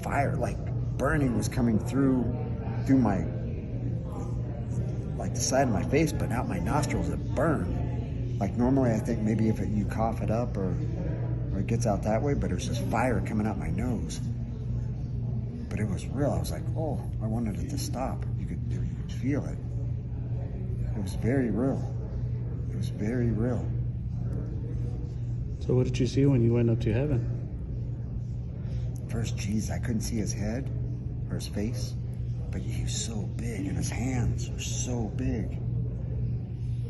fire, like burning was coming through my, like the side of my face, but out my nostrils. It burned. Like normally I think maybe if you cough it up or it gets out that way, but it was just fire coming out my nose. But it was real. I was like, oh, I wanted it to stop. You could feel it. It was very real. It was very real. So what did you see when you went up to heaven? First, Jesus, I couldn't see his head or his face, but he was so big, and his hands were so big.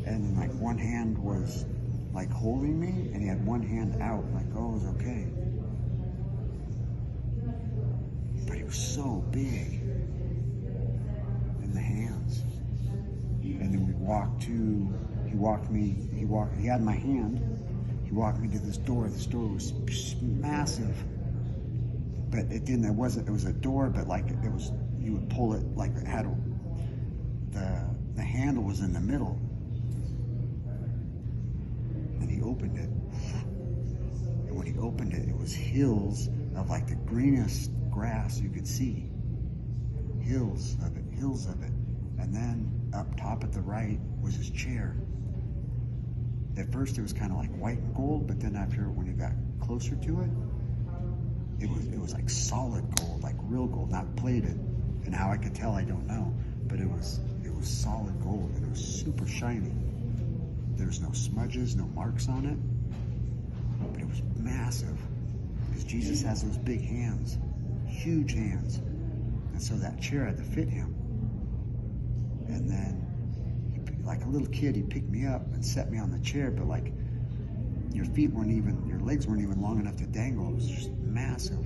And like one hand was like holding me, and he had one hand out, like, oh, it was okay. But he was so big in the hands. And then he had my hand, he walked me to this door. This door was massive. But it was a door, but like it was, you would pull it, like it had, the handle was in the middle. And he opened it. And when he opened it, it was hills of like the greenest grass you could see. Hills of it. And then up top at the right was his chair. At first it was kind of like white and gold, but then after, when you got closer to it, it was like solid gold, like real gold, not plated. And how I could tell, I don't know. But it was solid gold, and it was super shiny. There was no smudges, no marks on it. But it was massive. Because Jesus has those big hands, huge hands. And so that chair had to fit him. And then, like a little kid, he picked me up and set me on the chair, but like your legs weren't even long enough to dangle. It was just massive.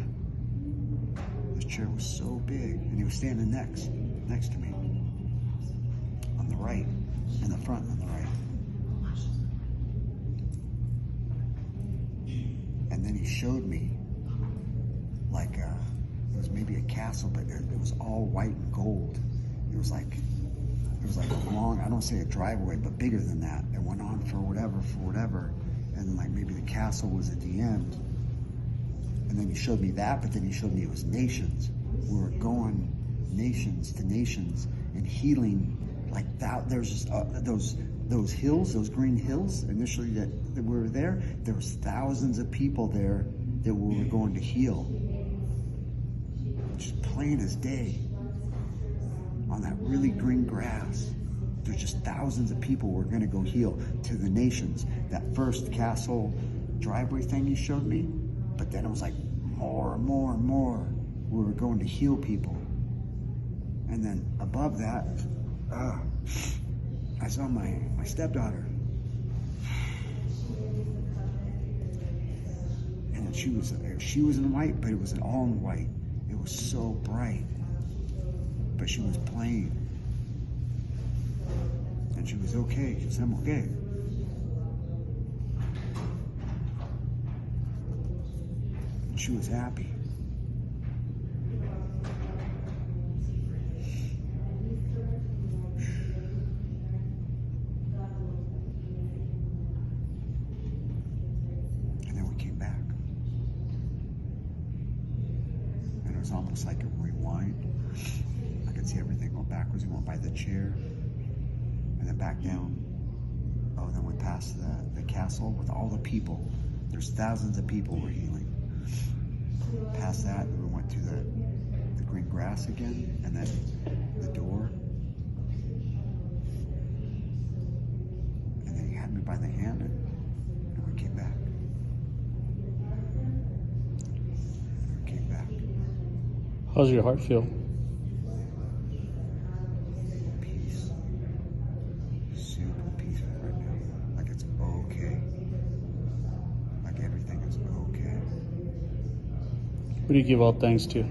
This chair was so big, and he was standing next to me, on the right, in the front on the right. And then he showed me, like, it was maybe a castle, but it was all white and gold. It was like a long, I don't say a driveway, but bigger than that. It went on for whatever. And like maybe the castle was at the end. And then he showed me that, but then he showed me it was nations. We were going nations to nations and healing like that. There's just those hills, those green hills initially that we were there. There was thousands of people there that we were going to heal. Just plain as day. On that really green grass. There's just thousands of people we're going to go heal to the nations. That first castle driveway thing he showed me, but then it was like more and more and more. We were going to heal people. And then above that, I saw my stepdaughter. And she was in white, but it was all in white. It was so bright. But she was plain. And she was okay. She said, I'm okay. And she was happy. And then we came back. And it was almost like a rewind. I could see everything go backwards. We went by the chair. And then back down. Oh, then we passed the castle with all the people. There's thousands of people we're healing. Past that, and we went to the green grass again, and then the door. And then he had me by the hand, and we came back. We came back. How's your heart feel? What do you give all thanks to?